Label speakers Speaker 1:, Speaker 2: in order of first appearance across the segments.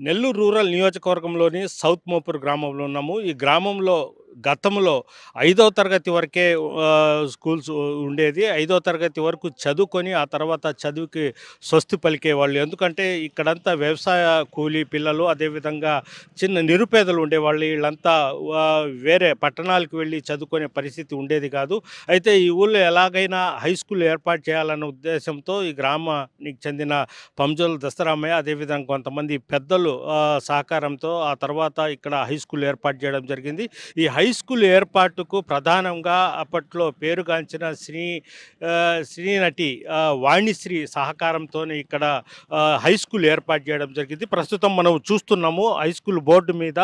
Speaker 1: Nellore rural నియోజకవర్గంలోని south Mopur గ్రామంలో ఉన్నాము. ఈ గ్రామంలో గతంలో 5వ తరగతి వరకే స్కూల్స్ ఉండేది. 5వ తరగతి వరకు చదువుకొని ఆ తర్వాత చదువుకి స్వస్తి పలికేవాళ్ళు. ఎందుకంటే ఇక్కడంతా వ్యవసాయ కూలీ పిల్లలు, అదేవిధంగా చిన్న నిరుపేదలు ఉండేవాళ్ళు. ఈళ్ళంతా వేరే పట్టణాలకు వెళ్ళి చదువుకునే పరిస్థితి ఉండేది కాదు. అయితే ఈ ఊళ్ళో ఎలాగైనా హై స్కూల్ ఏర్పాటు చేయాలన్న ఉద్దేశంతో ఈ గ్రామానికి చెందిన పంజోలు దస్తరామయ్య, అదేవిధంగా కొంతమంది పెద్దలు సహకారంతో ఆ తర్వాత ఇక్కడ హై స్కూల్ ఏర్పాటు చేయడం జరిగింది. ఈ హై స్కూల్ ఏర్పాటుకు ప్రధానంగా అప్పట్లో పేరుగాంచిన సినీ నటి వాణిశ్రీ సహకారంతోనే ఇక్కడ హై స్కూల్ ఏర్పాటు చేయడం జరిగింది. ప్రస్తుతం మనం చూస్తున్నాము హై స్కూల్ బోర్డు మీద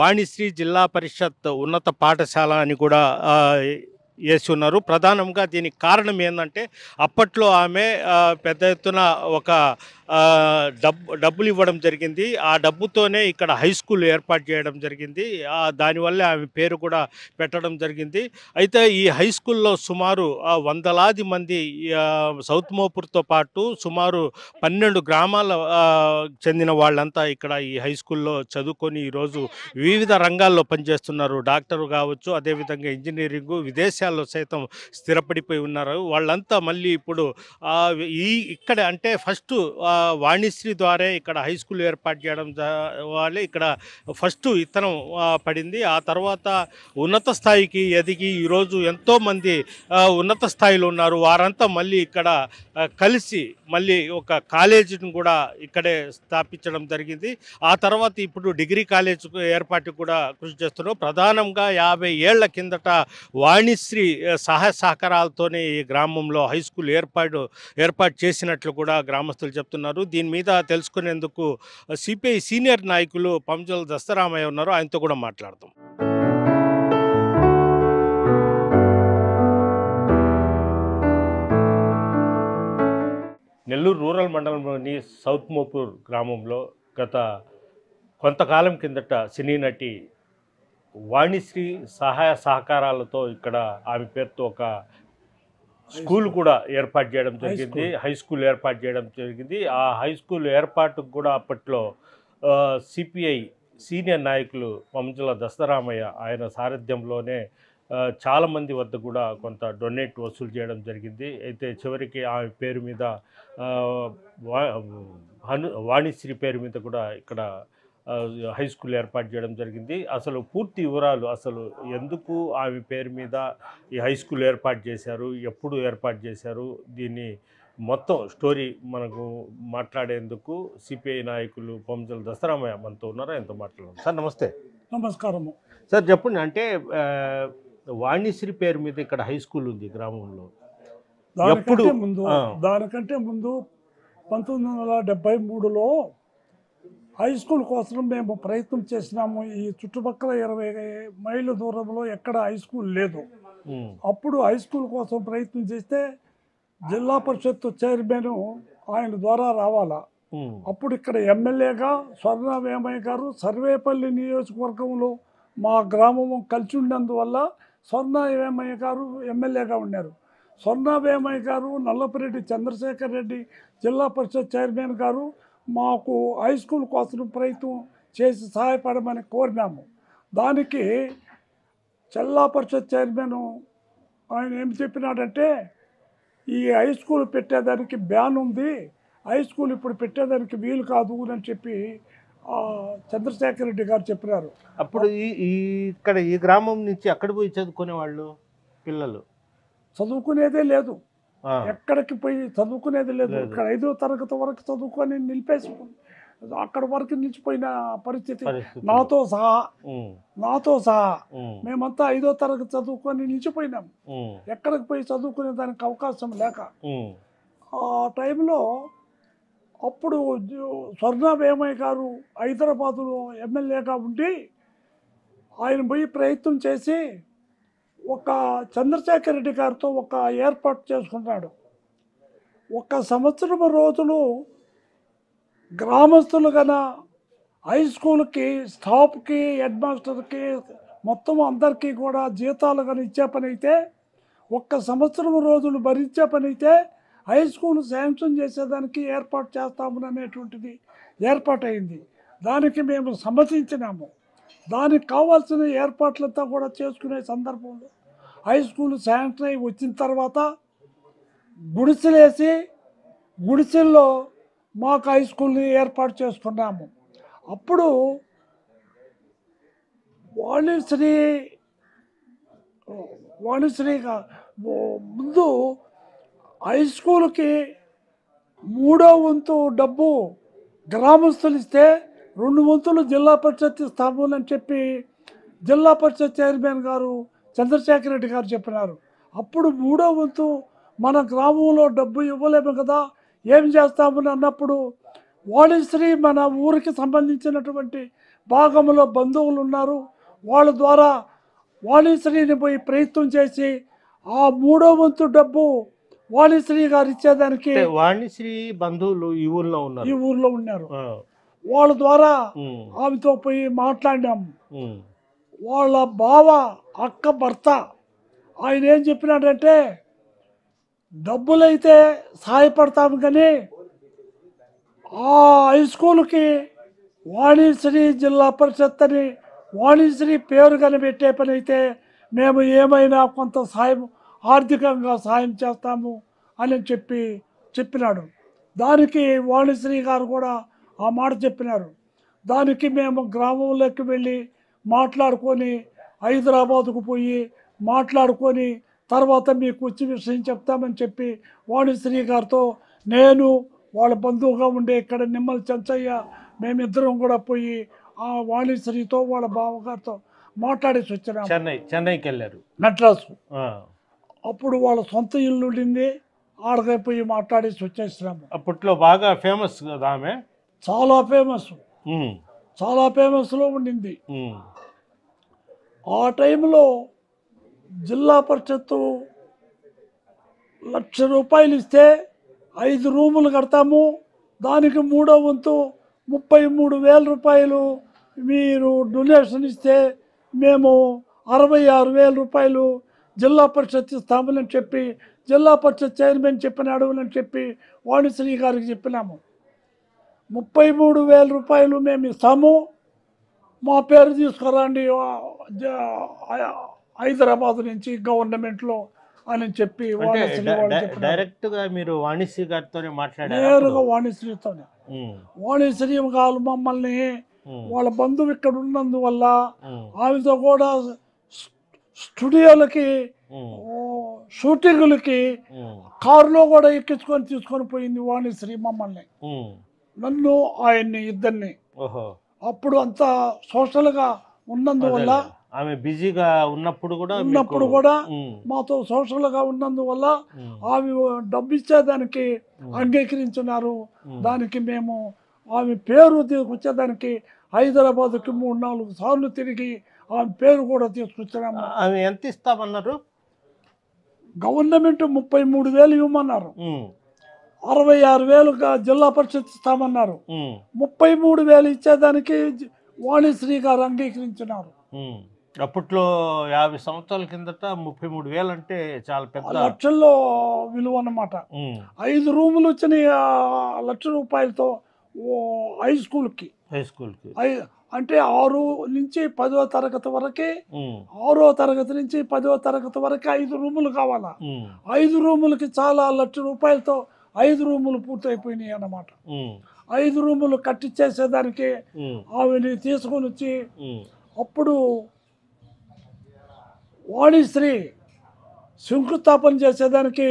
Speaker 1: వాణిశ్రీ జిల్లా పరిషత్ ఉన్నత పాఠశాల అని కూడా ఏసి ఉన్నారు. ప్రధానంగా దీనికి కారణం ఏందంటే అప్పట్లో ఆమె పెద్ద ఎత్తున ఒక డబ్బులు ఇవ్వడం జరిగింది. ఆ డబ్బుతోనే ఇక్కడ హై స్కూల్ ఏర్పాటు చేయడం జరిగింది. దానివల్ల ఆమె పేరు కూడా పెట్టడం జరిగింది. అయితే ఈ హై స్కూల్‌లో సుమారు వందలాది మంది సౌత్ మోపూర్‌తో పాటు సుమారు 12 గ్రామాల చెందిన వాళ్ళంతా ఇక్కడ ఈ హై స్కూల్‌లో చదువుకొని ఈరోజు వివిధ రంగాల్లో పనిచేస్తున్నారు. డాక్టర్ కావచ్చు, అదేవిధంగా ఇంజినీరింగు, విదేశాల్లో సైతం స్థిరపడిపోయి ఉన్నారు. వాళ్ళంతా మళ్ళీ ఇప్పుడు ఇక్కడ అంటే ఫస్టు వాణిశ్రీ ద్వారే ఇక్కడ హై స్కూల్ ఏర్పాటు చేయడం వాళ్ళే ఇక్కడ ఫస్టు ఇత్తనం పడింది. ఆ తర్వాత ఉన్నత స్థాయికి ఎదిగి ఈరోజు ఎంతోమంది ఉన్నత స్థాయిలో ఉన్నారు. వారంతా మళ్ళీ ఇక్కడ కలిసి మళ్ళీ ఒక కాలేజీని కూడా ఇక్కడే స్థాపించడం జరిగింది. ఆ తర్వాత ఇప్పుడు డిగ్రీ కాలేజ్ ఏర్పాటుకు కూడా కృషి చేస్తున్నారు. ప్రధానంగా 50 ఏళ్ల కిందట వాణిశ్రీ సహాయ సహకారాలతోనే ఈ గ్రామంలో హై స్కూల్ ఏర్పాటు చేసినట్లు కూడా గ్రామస్తులు చెప్తున్నారు. దీని మీద తెలుసుకునేందుకు సిపిఐ సీనియర్ నాయకులు పంజోలు దస్తరామయ్య ఉన్నారు. ఆయనతో కూడా మాట్లాడదాం. నెల్లూరు రూరల్ మండలంలోని సౌత్ మోపూర్ గ్రామంలో గత కొంతకాలం కిందట సినీ నటి వాణిశ్రీ సహాయ సహకారాలతో ఇక్కడ ఆమె పేరుతో ఒక స్కూల్ కూడా ఏర్పాటు చేయడం జరిగింది. హై స్కూల్ ఏర్పాటు చేయడం జరిగింది. ఆ హై స్కూల్ ఏర్పాటుకు కూడా అప్పట్లో సిపిఐ సీనియర్ నాయకులు పంజోల దస్తరామయ్య ఆయన సారథ్యంలోనే చాలామంది వద్ద కూడా కొంత డొనేట్ వసూలు చేయడం జరిగింది. అయితే చివరికి ఆమె పేరు మీద వాణిశ్రీ పేరు మీద కూడా ఇక్కడ హై స్కూల్ ఏర్పాటు చేయడం జరిగింది. అసలు పూర్తి వివరాలు, అసలు ఎందుకు ఆమె పేరు మీద ఈ హై స్కూల్ ఏర్పాటు చేశారు, ఎప్పుడు ఏర్పాటు చేశారు, దీన్ని మొత్తం స్టోరీ మనకు మాట్లాడేందుకు సిపిఐ నాయకులు పంజోల దస్తరామయ్య మనతో ఉన్నారు. ఆయనతో మాట్లాడదాం. సార్ నమస్తే.
Speaker 2: నమస్కారము.
Speaker 1: సార్ చెప్పండి, అంటే వాణిశ్రీ పేరు మీద ఇక్కడ హై స్కూల్ ఉంది గ్రామంలో.
Speaker 2: దానికంటే ముందు 1973లో హై స్కూల్ కోసం మేము ప్రయత్నం చేసినాము. ఈ చుట్టుపక్కల 20 మైళ్ళ దూరంలో ఎక్కడ హై స్కూల్ లేదు. అప్పుడు హై స్కూల్ కోసం ప్రయత్నం చేస్తే జిల్లా పరిషత్ చైర్మన్ ఆయన ద్వారా రావాలా. అప్పుడు ఇక్కడ ఎమ్మెల్యేగా స్వర్ణ వేమయ్య గారు సర్వేపల్లి నియోజకవర్గంలో మా గ్రామం కలిసి ఉన్నందువల్ల స్వర్ణ వేమయ్య గారు ఎమ్మెల్యేగా ఉన్నారు. స్వర్ణ వేమయ్య గారు, నల్లపరెడ్డి చంద్రశేఖర్ రెడ్డి జిల్లా పరిషత్ చైర్మన్ గారు మాకు హై స్కూల్ కోసం ప్రయత్నం చేసి సహాయపడమని కోరినాము. దానికి జిల్లా పరిషత్ చైర్మన్ ఆయన ఏం చెప్పినాడంటే, ఈ హై స్కూల్ పెట్టేదానికి బ్యాన్ ఉంది, హై స్కూల్ ఇప్పుడు పెట్టేదానికి వీలు కాదు అని చెప్పి చంద్రశేఖర్ రెడ్డి గారు చెప్పినారు.
Speaker 1: అప్పుడు ఇక్కడ ఈ గ్రామం నుంచి అక్కడ పోయి చదువుకునే వాళ్ళు పిల్లలు
Speaker 2: చదువుకునేదే లేదు, ఎక్కడికి పోయి చదువుకునేది లేదు. ఇక్కడ 5వ తరగతి వరకు చదువుకొని నిలిపేసి అక్కడ వరకు నిలిచిపోయిన పరిస్థితి. నాతో సహా మేమంతా 5వ తరగతి చదువుకొని నిలిచిపోయినాం. ఎక్కడికి పోయి చదువుకునే దానికి అవకాశం లేక ఆ టైంలో అప్పుడు స్వర్ణ వేమయ్య గారు హైదరాబాదులో ఎమ్మెల్యేగా ఉండి ఆయన పోయి ప్రయత్నం చేసి ఒక చంద్రశేఖర్ రెడ్డి గారితో ఒక ఏర్పాటు చేసుకున్నాడు. 1 సంవత్సరం రోజులు గ్రామస్తులు కన్నా హై స్కూల్కి స్టాఫ్కి హెడ్ మాస్టర్కి మొత్తం అందరికీ కూడా జీతాలు కానీ ఇచ్చే పని అయితే, 1 సంవత్సరం రోజులు భరించే పని అయితే హై స్కూల్ శాంక్షన్ చేసేదానికి ఏర్పాటు చేస్తామనేటువంటిది ఏర్పాటైంది. దానికి మేము సమ్మతించినాము. దానికి కావాల్సిన ఏర్పాట్లంతా కూడా చేసుకునే సందర్భంలో హై స్కూల్ శాంక్షన్ అయి వచ్చిన తర్వాత గుడిసెలేసి గుడిసెల్లో మాకు హై స్కూల్ని ఏర్పాటు చేసుకున్నాము. అప్పుడు వాణిశ్రీగా ముందు హై స్కూల్కి 3వ వంతు డబ్బు గ్రామస్తులు ఇస్తే 2 వంతులు జిల్లా పరిషత్ ఇస్తాము అని చెప్పి జిల్లా పరిషత్ చైర్మన్ గారు చంద్రశేఖర్ రెడ్డి గారు చెప్పినారు. అప్పుడు 3వ వంతు మన గ్రామంలో డబ్బు ఇవ్వలేము కదా, ఏం చేస్తామని అన్నప్పుడు వాణిశ్రీ మన ఊరికి సంబంధించినటువంటి భాగంలో బంధువులు ఉన్నారు, వాళ్ళ ద్వారా వాణిశ్రీని పోయి ప్రయత్నం చేసి ఆ 3వ వంతు డబ్బు వాణిశ్రీ గారు ఇచ్చేదానికి
Speaker 1: వాణిశ్రీ బంధువులు ఈ ఊర్లో
Speaker 2: ఉన్నారు. వాళ్ళ ద్వారా ఆమెతో పోయి మాట్లాడినాము. వాళ్ళ బావ అక్క భర్త ఆయన ఏం చెప్పినాడంటే, డబ్బులైతే సహాయపడతాము కానీ ఆ హై స్కూల్కి వాణిశ్రీ జిల్లా పరిషత్ అని వాణిశ్రీ పేరు కనిపెట్టే పని అయితే మేము ఏమైనా కొంత సాయం ఆర్థికంగా సాయం చేస్తాము అని చెప్పినాడు. దానికి వాణిశ్రీ గారు కూడా ఆ మాట చెప్పినారు. దానికి మేము గ్రామంలోకి వెళ్ళి మాట్లాడుకొని హైదరాబాదుకు పోయి మాట్లాడుకొని తర్వాత మీకు వచ్చి విషయం చెప్తామని చెప్పి వాణిశ్రీ గారితో నేను వాళ్ళ బంధువుగా ఉండే ఇక్కడ నిమ్మల చెంచయ్య మేమిద్దరం కూడా పోయి ఆ వాణిశ్రీతో వాళ్ళ బావగారితో మాట్లాడేసి వచ్చినాము.
Speaker 1: చెన్నైకి వెళ్ళారు,
Speaker 2: మెడ్రాసు. అప్పుడు వాళ్ళ సొంత ఇల్లు ఉండింది, ఆడగా పోయి మాట్లాడేసి వచ్చేసినాము.
Speaker 1: అప్పట్లో బాగా ఫేమస్ కదా ఆమె,
Speaker 2: చాలా ఫేమస్లో ఉండింది. ఆ టైంలో జిల్లా పరిషత్తు ₹1,00,000 ఇస్తే 5 రూములు కడతాము, దానికి 3వ వంతు ₹33,000 మీరు డొనేషన్ ఇస్తే మేము ₹66,000 జిల్లా పరిషత్ ఇస్తామని చెప్పి జిల్లా పరిషత్ చైర్మన్ చెప్పినాడు అని చెప్పి వాణిశ్రీ గారికి చెప్పినాము. ₹33,000 మేము ఇస్తాము, మా పేరు తీసుకురండి హైదరాబాద్ నుంచి గవర్నమెంట్లో అని చెప్పి
Speaker 1: డైరెక్ట్గా మీరు వాణిశ్రీ గారితోనే మాట్లాడారు?
Speaker 2: నేరుగా వాణిశ్రీతోనే. వాణిశ్రీ గారు మమ్మల్ని వాళ్ళ బంధువు ఇక్కడ ఉన్నందువల్ల ఆమెతో కూడా స్టూడియోలకి షూటింగులకి కారులో కూడా ఎక్కించుకొని తీసుకొని పోయింది వాణిశ్రీ మమ్మల్ని, నన్ను ఆయన్ని ఇద్దరిని. అప్పుడు అంతా సోషల్గా ఉన్నందువల్ల
Speaker 1: ఆమె బిజీగా ఉన్నప్పుడు కూడా
Speaker 2: మాతో సోషల్గా ఉన్నందువల్ల ఆమె డబ్బు ఇచ్చేదానికి అంగీకరించినారు. దానికి మేము ఆమె పేరు తీసుకొచ్చేదానికి హైదరాబాద్కి 3-4 సార్లు తిరిగి ఆమె పేరు కూడా తీసుకొచ్చినాము.
Speaker 1: ఆమె ఎంత ఇస్తామన్నారు?
Speaker 2: గవర్నమెంట్ 33,000 ఇవ్వమన్నారు, 66,000 జిల్లా పరిషత్ ఇస్తామన్నారు, 33,000 ఇచ్చేదానికి వాణిశ్రీ గారు అంగీకరించినారు.
Speaker 1: అప్పట్లో 50 సంవత్సరాల కిందట 33,000 అంటే చాలా పెద్ద
Speaker 2: లక్షల్లో విలువ అన్నమాట. 5 రూములు వచ్చినాయి ₹1,00,000 హై స్కూల్కి. అంటే 6 నుంచి 10వ తరగతి వరకే, 6వ తరగతి నుంచి 10వ తరగతి వరకు 5 రూములు కావాలా. 5 రూములకి చాలా ₹1,00,000 5 రూములు పూర్తయిపోయినాయి అన్నమాట. 5 రూములు కట్టించేసేదానికి ఆమెని తీసుకొని వచ్చి అప్పుడు వాణిశ్రీ శంకుస్థాపన చేసేదానికి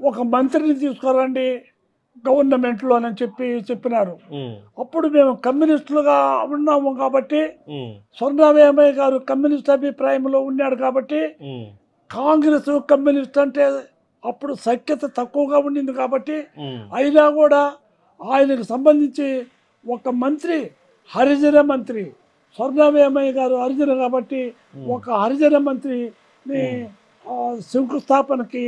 Speaker 2: ఒక మంత్రిని తీసుకురండి గవర్నమెంట్లో అని చెప్పినారు. అప్పుడు మేము కమ్యూనిస్టులుగా ఉన్నాము కాబట్టి స్వర్ణవేమయ్య గారు కమ్యూనిస్ట్ అభిప్రాయంలో ఉన్నాడు కాబట్టి కాంగ్రెస్ కమ్యూనిస్ట్ అంటే అప్పుడు సఖ్యత తక్కువగా ఉండింది కాబట్టి అయినా కూడా ఆయనకు సంబంధించి ఒక మంత్రి హరిజన మంత్రి, స్వర్ణవేమయ్య గారు హరిజన కాబట్టి ఒక హరిజన మంత్రిని శంకుస్థాపనకి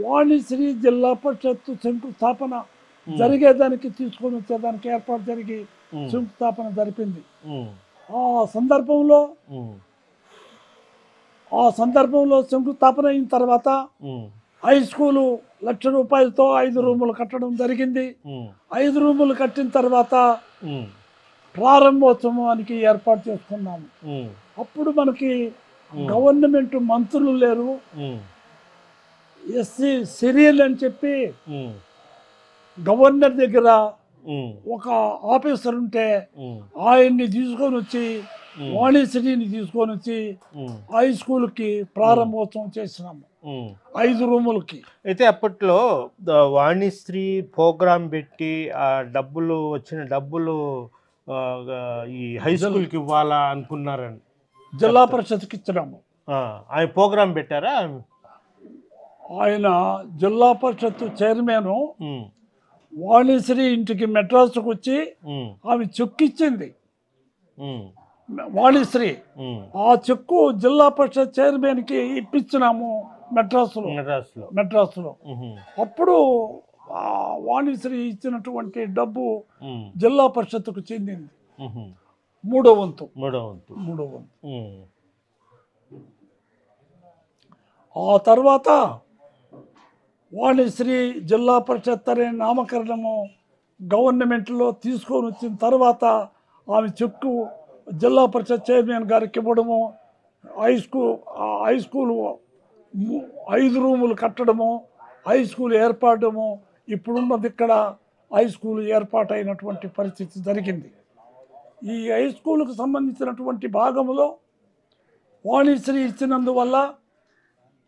Speaker 2: వాణిశ్రీ జిల్లా పరిషత్తు శంకుస్థాపన జరిగేదానికి తీసుకొని వచ్చేదానికి ఏర్పాటు జరిగి శంకుస్థాపన జరిపింది. ఆ సందర్భంలో శంకుస్థాపన అయిన తర్వాత హై స్కూలు ₹1,00,000 5 రూములు కట్టడం జరిగింది. 5 రూములు కట్టిన తర్వాత ప్రారంభోత్సవానికి ఏర్పాటు చేసుకున్నాము. అప్పుడు మనకి గవర్నమెంట్ మంత్రులు లేరు, ఎస్సీ సిరియల్ అని చెప్పి గవర్నర్ దగ్గర ఒక ఆఫీసర్ ఉంటే ఆయన్ని తీసుకొని వచ్చి వాణిశ్రీని తీసుకొని వచ్చి హై స్కూల్కి ప్రారంభోత్సవం చేసినాము 5 రూములకి.
Speaker 1: అయితే అప్పట్లో వాణిశ్రీ ప్రోగ్రాం పెట్టి ఆ డబ్బులు వచ్చిన డబ్బులు ఈ హై స్కూల్కి ఇవ్వాలా అనుకున్నారని
Speaker 2: జిల్లా పరిషత్కి ఇచ్చినాము.
Speaker 1: ఆయన ప్రోగ్రాం పెట్టారా?
Speaker 2: ఆయన జిల్లా పరిషత్ చైర్మన్ వాణిశ్రీ ఇంటికి మెడ్రాస్కి వచ్చి ఆమె చెక్కు ఇచ్చింది వాణిశ్రీ. ఆ చెక్కు జిల్లా పరిషత్ చైర్మన్కి ఇప్పించినాము మెడ్రాస్లో. అప్పుడు వాణిశ్రీ ఇచ్చినటువంటి డబ్బు జిల్లా పరిషత్కు చెందింది. మూడో వంతు. ఆ తర్వాత వాణిశ్రీ జిల్లా పరిషత్ అనే నామకరణము గవర్నమెంట్లో తీసుకొని వచ్చిన తర్వాత ఆమె చెక్కు జిల్లా పరిషత్ చైర్మన్ గారికి ఇవ్వడము, హై స్కూల్ 5 రూములు కట్టడము, హై స్కూల్ ఏర్పడము, ఇప్పుడున్నది ఇక్కడ హై స్కూల్ ఏర్పాటైనటువంటి పరిస్థితి జరిగింది. ఈ హై స్కూల్కు సంబంధించినటువంటి భాగంలో వాణిశ్రీ ఇచ్చినందువల్ల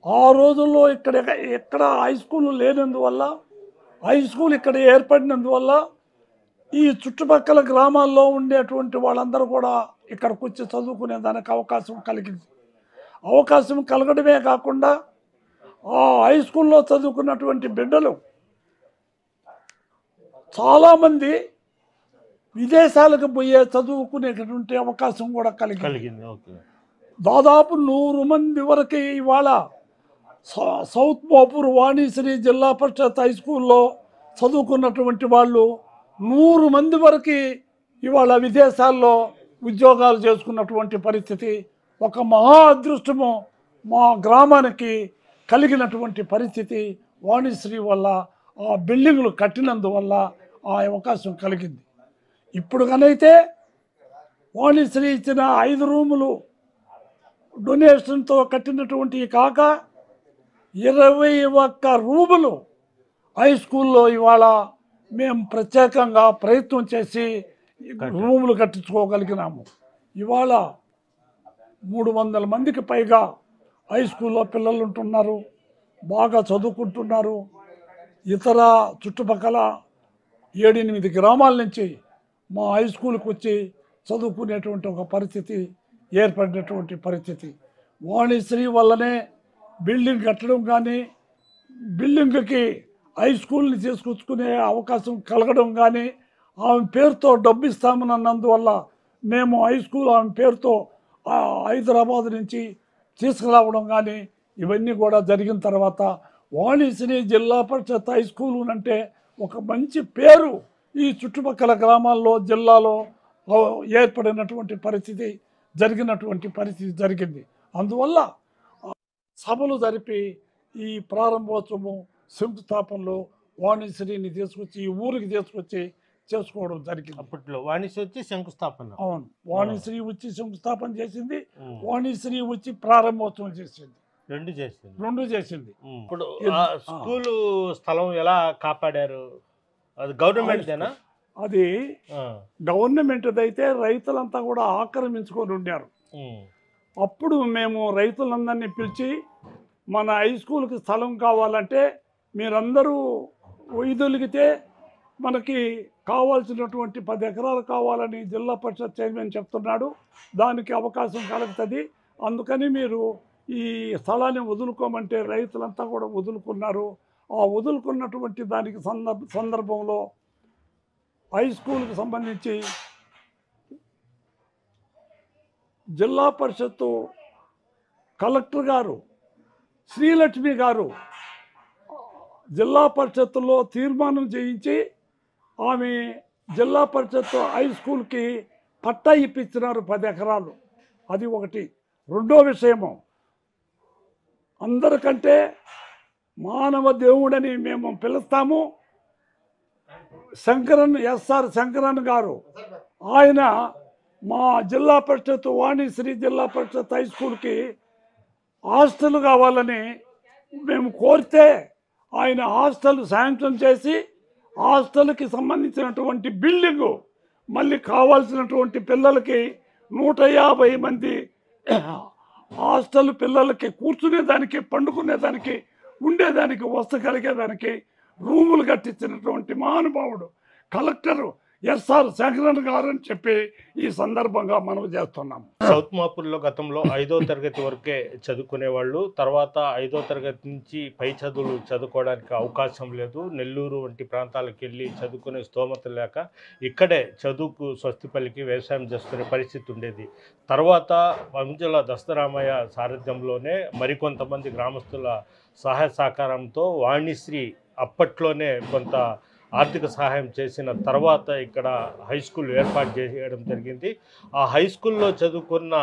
Speaker 2: ఆ రోజుల్లో ఎక్కడ హై స్కూల్ లేనందువల్ల, హై స్కూల్ ఇక్కడ ఏర్పడినందువల్ల ఈ చుట్టుపక్కల గ్రామాల్లో ఉండేటువంటి వాళ్ళందరూ కూడా ఇక్కడికి వచ్చి చదువుకునే దానికి అవకాశం కలిగింది. అవకాశం కలగడమే కాకుండా ఆ హై స్కూల్లో చదువుకున్నటువంటి బిడ్డలు చాలామంది విదేశాలకు పోయే చదువుకునేటటువంటి అవకాశం కూడా కలిగింది. దాదాపు 100 మంది వరకు ఇవాళ సౌత్ మోపూర్ వాణిశ్రీ జిల్లా పరిషత్ హై స్కూల్లో చదువుకున్నటువంటి వాళ్ళు 100 మంది వరకు ఇవాళ విదేశాల్లో ఉద్యోగాలు చేసుకున్నటువంటి పరిస్థితి ఒక మహా అదృష్టము మా గ్రామానికి కలిగినటువంటి పరిస్థితి వాణిశ్రీ వల్ల, ఆ బిల్డింగ్లు కట్టినందువల్ల ఆ అవకాశం కలిగింది. ఇప్పుడు కనైతే వాణిశ్రీ ఇచ్చిన 5 రూములు డొనేషన్తో కట్టినటువంటి కాక 21 రూములు హై స్కూల్లో ఇవాళ మేము ప్రత్యేకంగా ప్రయత్నం చేసి రూములు కట్టించుకోగలిగినాము. ఇవాళ 300 మందికి పైగా హై స్కూల్లో పిల్లలు ఉంటున్నారు, బాగా చదువుకుంటున్నారు. ఇతర చుట్టుపక్కల 7-8 గ్రామాల నుంచి మా హై స్కూల్కి వచ్చి చదువుకునేటువంటి ఒక పరిస్థితి ఏర్పడినటువంటి పరిస్థితి వాణిశ్రీ వల్లనే బిల్డింగ్ కట్టడం కానీ, బిల్డింగ్కి హై స్కూల్ని తీసుకొచ్చుకునే అవకాశం కలగడం కానీ, ఆమె పేరుతో డబ్బు ఇస్తామని అన్నందువల్ల మేము హై స్కూల్ ఆమె పేరుతో హైదరాబాద్ నుంచి తీసుకురావడం కానీ ఇవన్నీ కూడా జరిగిన తర్వాత వాణిశ్రీ జిల్లా పరిషత్ హై స్కూల్ అంటే ఒక మంచి పేరు ఈ చుట్టుపక్కల గ్రామాల్లో జిల్లాలో ఏర్పడినటువంటి పరిస్థితి జరిగింది. అందువల్ల సభలు జరిపి ఈ ప్రారంభోత్సవం శంకుస్థాపనలో వాణిశ్రీని తీసుకొచ్చి ఈ ఊరికి తీసుకొచ్చి చేసుకోవడం జరిగింది.
Speaker 1: అప్పట్లో వాణిశ్రీ వచ్చి శంకుస్థాపన.
Speaker 2: అవును, వాణిశ్రీ వచ్చి శంకుస్థాపన చేసింది, వాణిశ్రీ వచ్చి ప్రారంభోత్సవం చేసింది, రెండు చేసింది.
Speaker 1: ఇప్పుడు స్కూలు స్థలం ఎలా కాపాడారు? అది గవర్నమెంట్దేనా?
Speaker 2: అది గవర్నమెంట్ అయితే రైతులంతా కూడా ఆక్రమించుకొని ఉండారు. అప్పుడు మేము రైతులందరినీ పిలిచి మన హై స్కూల్కి స్థలం కావాలంటే మీరందరూ వైదొలిగితే మనకి కావాల్సినటువంటి 10 ఎకరాలు కావాలని జిల్లా పరిషత్ చైర్మన్ చెప్తున్నాడు, దానికి అవకాశం కలుగుతుంది, అందుకని మీరు ఈ స్థలాన్ని వదులుకోమంటే రైతులంతా కూడా వదులుకున్నారు. ఆ వదులుకున్నటువంటి దానికి సందర్భంలో హై స్కూల్కి సంబంధించి జిల్లా పరిషత్తు కలెక్టర్ గారు శ్రీలక్ష్మి గారు జిల్లా పరిషత్తులో తీర్మానం చేయించి ఆమె జిల్లా పరిషత్ హై స్కూల్కి పట్టా ఇప్పించినారు 10 ఎకరాలు. అది ఒకటి. రెండో విషయము, అందరికంటే మానవ దేవుడని మేము పిలుస్తాము శంకరన్, ఎస్ఆర్ శంకరన్ గారు, ఆయన మా జిల్లా పరిషత్ వాణిశ్రీ జిల్లా పరిషత్ హై స్కూల్కి హాస్టల్ కావాలని మేము కోరితే ఆయన హాస్టల్ శాంక్షన్ చేసి హాస్టల్కి సంబంధించినటువంటి బిల్డింగు మళ్ళీ కావాల్సినటువంటి పిల్లలకి 150 మంది హాస్టల్ పిల్లలకి కూర్చునేదానికి, పండుకునేదానికి, ఉండేదానికి, వస్తగలిగేదానికి రూములు కట్టించినటువంటి మహానుభావుడు కలెక్టర్ ఎస్ఆర్ శంకరన్ గారు అని చెప్పి ఈ సందర్భంగా మనం చేస్తున్నాం.
Speaker 1: సౌత్ మాపూర్లో గతంలో 5వ తరగతి వరకే చదువుకునే వాళ్ళు, తర్వాత 5వ తరగతి నుంచి పై చదువులు చదువుకోవడానికి అవకాశం లేదు. నెల్లూరు వంటి ప్రాంతాలకు వెళ్ళి చదువుకునే స్తోమత లేక ఇక్కడే చదువుకు స్వస్తి పలికి వ్యవసాయం చేసుకునే పరిస్థితి ఉండేది. తర్వాత పంజల దస్తరామయ్య సారథ్యంలోనే మరికొంతమంది గ్రామస్తుల సహాయ సహకారంతో వాణిశ్రీ అప్పట్లోనే కొంత ఆర్థిక సహాయం చేసిన తర్వాత ఇక్కడ హై స్కూల్ ఏర్పాటు చేయడం జరిగింది. ఆ హై స్కూల్లో చదువుకున్న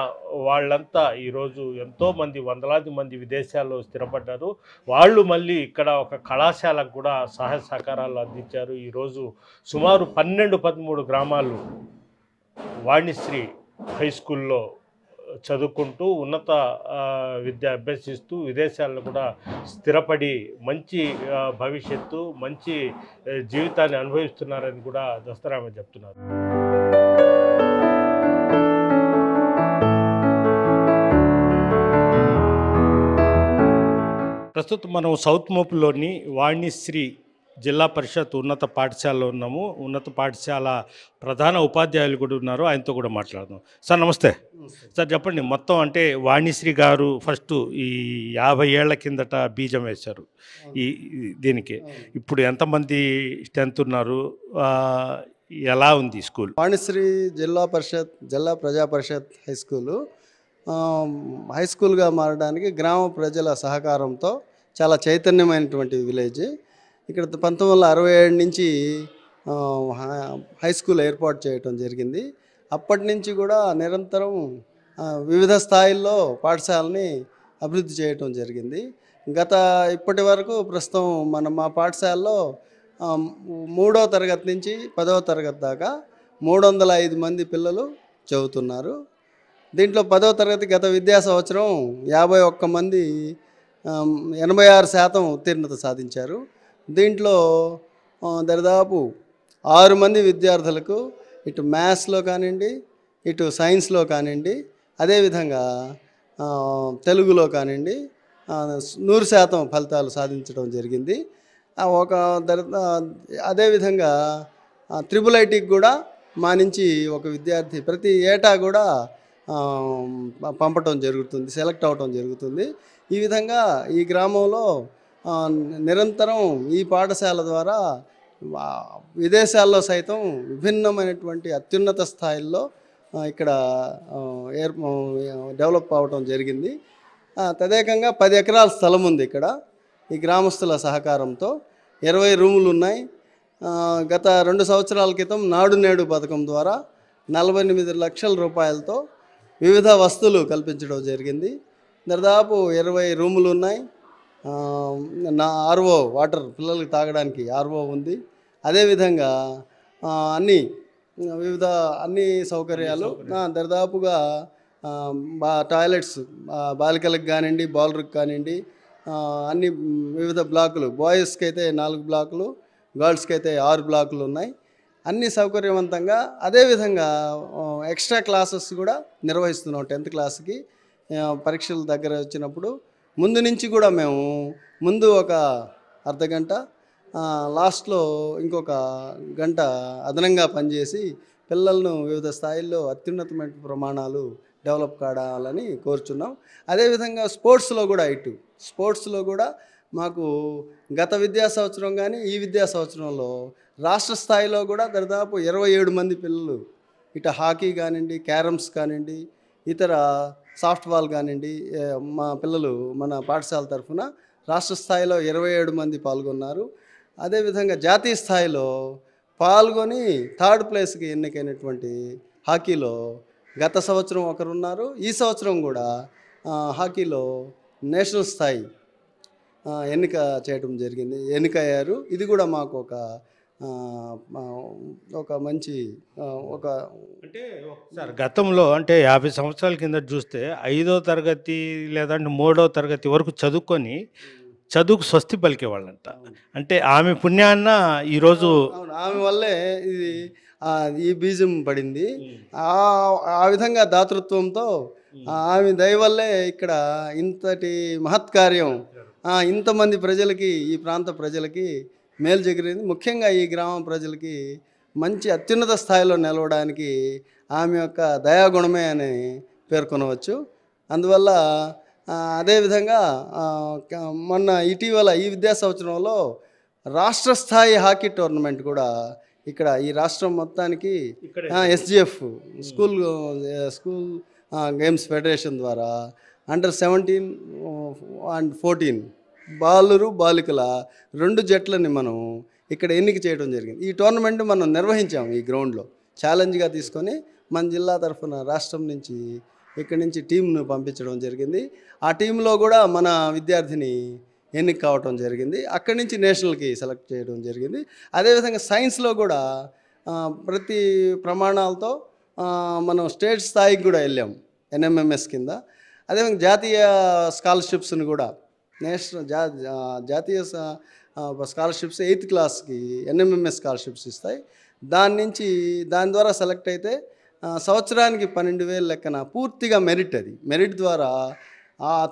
Speaker 1: వాళ్ళంతా ఈరోజు ఎంతోమంది, వందలాది మంది విదేశాల్లో స్థిరపడ్డారు. వాళ్ళు మళ్ళీ ఇక్కడ ఒక కళాశాలకు కూడా సహాయ సహకారాలు అందించారు. ఈరోజు సుమారు 12-13 గ్రామాలు వాణిశ్రీ హై స్కూల్లో చదువుకుంటూ ఉన్నత విద్య అభ్యసిస్తూ విదేశాల్లో కూడా స్థిరపడి మంచి భవిష్యత్తు, మంచి జీవితాన్ని అనుభవిస్తున్నారని కూడా దస్తరామయ్య చెప్తున్నారు. ప్రస్తుతం మనం సౌత్ మోపులోని వాణిశ్రీ జిల్లా పరిషత్ ఉన్నత పాఠశాలలో ఉన్నాము. ఉన్నత పాఠశాల ప్రధాన ఉపాధ్యాయులు కూడా ఉన్నారు, ఆయనతో కూడా మాట్లాడదాం. సార్ నమస్తే. సార్ చెప్పండి, మొత్తం అంటే వాణిశ్రీ గారు ఫస్ట్ ఈ 50 ఏళ్ల కిందట బీజం వేశారు ఈ దీనికి. ఇప్పుడు ఎంతమంది స్ట్రెంత్ ఉన్నారు, ఎలా ఉంది స్కూల్?
Speaker 3: వాణిశ్రీ జిల్లా ప్రజా పరిషత్ హై స్కూల్గా మారడానికి గ్రామ ప్రజల సహకారంతో చాలా చైతన్యమైనటువంటి విలేజ్. ఇక్కడ 1967 నుంచి హై స్కూల్ ఏర్పాటు చేయటం జరిగింది. అప్పటి నుంచి కూడా నిరంతరం వివిధ స్థాయిల్లో పాఠశాలని అభివృద్ధి చేయటం జరిగింది. ఇప్పటి వరకు ప్రస్తుతం మా పాఠశాలలో 3వ తరగతి నుంచి 10వ తరగతి దాకా 305 మంది పిల్లలు చదువుతున్నారు. దీంట్లో 10వ తరగతి గత విద్యా సంవత్సరం 51 మంది 86% ఉత్తీర్ణత సాధించారు. దీంట్లో దాదాపు 6 మంది విద్యార్థులకు ఇటు మ్యాథ్స్లో కానివ్వండి, ఇటు సైన్స్లో కానివ్వండి, అదేవిధంగా తెలుగులో కానివ్వండి 100% ఫలితాలు సాధించడం జరిగింది. అదేవిధంగా ట్రిపుల్ ఐటీకి కూడా మా నుంచి ఒక విద్యార్థి ప్రతి ఏటా కూడా పంపటం జరుగుతుంది, సెలెక్ట్ అవటం జరుగుతుంది. ఈ విధంగా ఈ గ్రామంలో నిరంతరం ఈ పాఠశాల ద్వారా విదేశాల్లో సైతం విభిన్నమైనటువంటి అత్యున్నత స్థాయిల్లో ఇక్కడ డెవలప్ అవ్వటం జరిగింది. తదేకంగా 10 ఎకరాల స్థలం ఉంది ఇక్కడ. ఈ గ్రామస్తుల సహకారంతో 20 రూములు ఉన్నాయి. గత 2 సంవత్సరాల క్రితం నాడు నేడు పథకం ద్వారా 48 లక్షల రూపాయలతో వివిధ వస్తువులు కల్పించడం జరిగింది. దాదాపు 20 రూములు ఉన్నాయి. ఆర్ఓ వాటర్ పిల్లలకి తాగడానికి ఆర్ఓ ఉంది. అదేవిధంగా అన్ని సౌకర్యాలు దాదాపుగా టాయిలెట్స్ బాలికలకు కానివ్వండి, బాలులకు కానివ్వండి, అన్ని వివిధ బ్లాకులు, బాయ్స్కి అయితే 4 బ్లాకులు, గర్ల్స్కి అయితే 6 బ్లాకులు ఉన్నాయి. అన్ని సౌకర్యవంతంగా. అదేవిధంగా ఎక్స్ట్రా క్లాసెస్ కూడా నిర్వహిస్తున్నాం. 10th క్లాస్కి పరీక్షల దగ్గర వచ్చినప్పుడు ముందు నుంచి కూడా మేము ముందు ఒక అర్ధగంట, లాస్ట్లో ఇంకొక గంట అదనంగా పనిచేసి పిల్లలను వివిధ స్థాయిల్లో అత్యున్నతమైన ప్రమాణాలు డెవలప్ కావాలని కోరుచున్నాం. అదేవిధంగా స్పోర్ట్స్లో కూడా మాకు గత విద్యా సంవత్సరం కానీ ఈ విద్యా సంవత్సరంలో రాష్ట్ర స్థాయిలో కూడా దాదాపు 27 మంది పిల్లలు ఇటు హాకీ కానివ్వండి, క్యారమ్స్ కానివ్వండి, ఇతర సాఫ్ట్ బాల్ కానివ్వండి, మా పిల్లలు మన పాఠశాల తరఫున రాష్ట్ర స్థాయిలో 27 మంది పాల్గొన్నారు. అదేవిధంగా జాతీయ స్థాయిలో పాల్గొని 3rd ప్లేస్కి ఎన్నికైనటువంటి హాకీలో గత సంవత్సరం ఒకరున్నారు. ఈ సంవత్సరం కూడా హాకీలో నేషనల్ స్థాయి ఎన్నికయ్యారు. ఇది కూడా మాకు ఒక ఒక మంచి ఒక
Speaker 1: అంటే ఒకసారి గతంలో అంటే 50 సంవత్సరాల కింద చూస్తే 5వ తరగతి లేదంటే 3వ తరగతి వరకు చదువుకొని చదువుకు స్వస్తి పలికేవాళ్ళంట. అంటే ఆమె పుణ్యాన్న ఈరోజు
Speaker 3: అవును, ఆమె వల్లే ఇది ఈ బీజం పడింది. ఆ విధంగా దాతృత్వంతో ఆమె దయ వల్లే ఇక్కడ ఇంతటి మహత్కార్యం ఇంతమంది ప్రజలకి, ఈ ప్రాంత ప్రజలకి మేలు జరిగింది. ముఖ్యంగా ఈ గ్రామ ప్రజలకి మంచి అత్యున్నత స్థాయిలో నిలవడానికి ఆమె యొక్క దయాగుణమే అని పేర్కొనవచ్చు. అందువల్ల అదేవిధంగా మొన్న ఇటీవల ఈ విద్యా సంవత్సరంలో రాష్ట్ర స్థాయి హాకీ టోర్నమెంట్ కూడా ఇక్కడ ఈ రాష్ట్రం మొత్తానికి ఎస్జిఎఫ్ స్కూల్ గేమ్స్ ఫెడరేషన్ ద్వారా అండర్ 17 అండ్ 14 బాలికల 2 జట్లని మనం ఇక్కడ ఎన్నిక చేయడం జరిగింది. ఈ టోర్నమెంట్ మనం నిర్వహించాము ఈ గ్రౌండ్లో ఛాలెంజ్గా తీసుకొని మన జిల్లా తరఫున రాష్ట్రం నుంచి ఇక్కడి నుంచి టీంను పంపించడం జరిగింది. ఆ టీంలో కూడా మన విద్యార్థిని ఎన్నిక కావడం జరిగింది. అక్కడి నుంచి నేషనల్కి సెలెక్ట్ చేయడం జరిగింది. అదేవిధంగా సైన్స్లో కూడా ప్రతి ప్రమాణాలతో మనం స్టేట్ స్థాయికి కూడా వెళ్ళాము ఎన్ఎంఎంఎస్ కింద. అదేవిధంగా జాతీయ స్కాలర్షిప్స్ని కూడా జాతీయ స్కాలర్షిప్స్ 8th క్లాస్కి ఎన్ఎంఎంఎస్ స్కాలర్షిప్స్ ఇస్తాయి. దాని ద్వారా సెలెక్ట్ అయితే సంవత్సరానికి 12,000 లెక్కన పూర్తిగా మెరిట్. అది మెరిట్ ద్వారా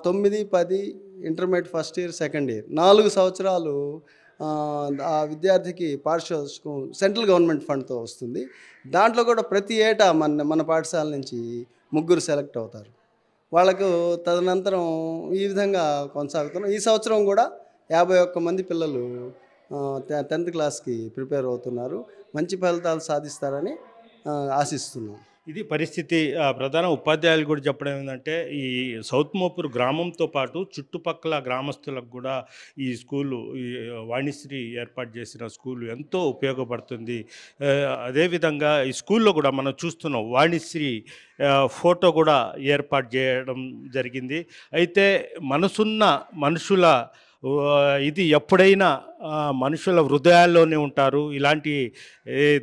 Speaker 3: 9, 10 intermediate first year, second year 4 సంవత్సరాలు ఆ విద్యార్థికి పారితోషికం సెంట్రల్ గవర్నమెంట్ ఫండ్తో వస్తుంది. దాంట్లో కూడా ప్రతి ఏటా మన పాఠశాల నుంచి 3 సెలెక్ట్ అవుతారు. వాళ్ళకు తదనంతరం ఈ విధంగా కొనసాగుతున్నాం. ఈ సంవత్సరం కూడా 51 మంది పిల్లలు 10th క్లాస్కి ప్రిపేర్ అవుతున్నారు. మంచి ఫలితాలు సాధిస్తారని ఆశిస్తున్నాం.
Speaker 1: ఇది పరిస్థితి. ప్రధాన ఉపాధ్యాయులు కూడా చెప్పడం ఏంటంటే ఈ సౌత్ మోపూర్ గ్రామంతో పాటు చుట్టుపక్కల గ్రామస్తులకు కూడా ఈ స్కూలు, ఈ వాణిశ్రీ ఏర్పాటు చేసిన స్కూలు ఎంతో ఉపయోగపడుతుంది. అదేవిధంగా ఈ స్కూల్లో కూడా మనం చూస్తున్నాం వాణిశ్రీ ఫోటో కూడా ఏర్పాటు చేయడం జరిగింది. అయితే మనసున్న మనుషుల ఇది ఎప్పుడైనా మనుషుల హృదయాల్లోనే ఉంటారు. ఇలాంటి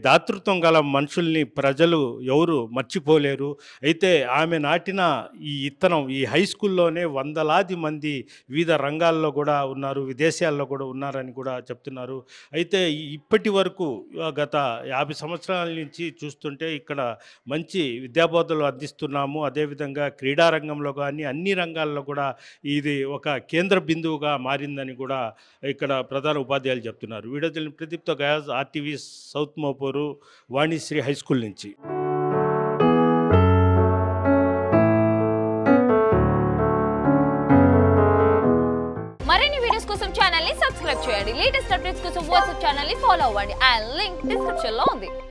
Speaker 1: దాతృత్వం గల మనుషుల్ని ప్రజలు ఎవరు మర్చిపోలేరు. అయితే ఆమె నాటిన ఈ ఇత్తనం ఈ హై స్కూల్లోనే వందలాది మంది వివిధ రంగాల్లో కూడా ఉన్నారు, విదేశాల్లో కూడా ఉన్నారని కూడా చెప్తున్నారు. అయితే ఇప్పటి వరకు గత 50 సంవత్సరాల నుంచి చూస్తుంటే ఇక్కడ మంచి విద్యాబోధనలు అందిస్తున్నాము. అదేవిధంగా క్రీడారంగంలో కానీ అన్ని రంగాల్లో కూడా ఇది ఒక కేంద్ర బిందువుగా మారిందని కూడా ఇక్కడ ప్రధాన ఉపాధ్యాయులు చెప్తున్నారు. వీడియో తెలియని ప్రదీప్తో Gayaz, RTV south Mopuru Vanishri high school నుంచి.
Speaker 4: మరిన్ని వీడియోస్ కోసం ఛానల్ ని సబ్స్క్రైబ్ చేయండి. లేటెస్ట్ అప్డేట్స్ కోసం వాట్సాప్ ఛానల్ ని ఫాలో అవ్వండి. అండ్ లింక్ డిస్క్రిప్షన్ లో ఉంది.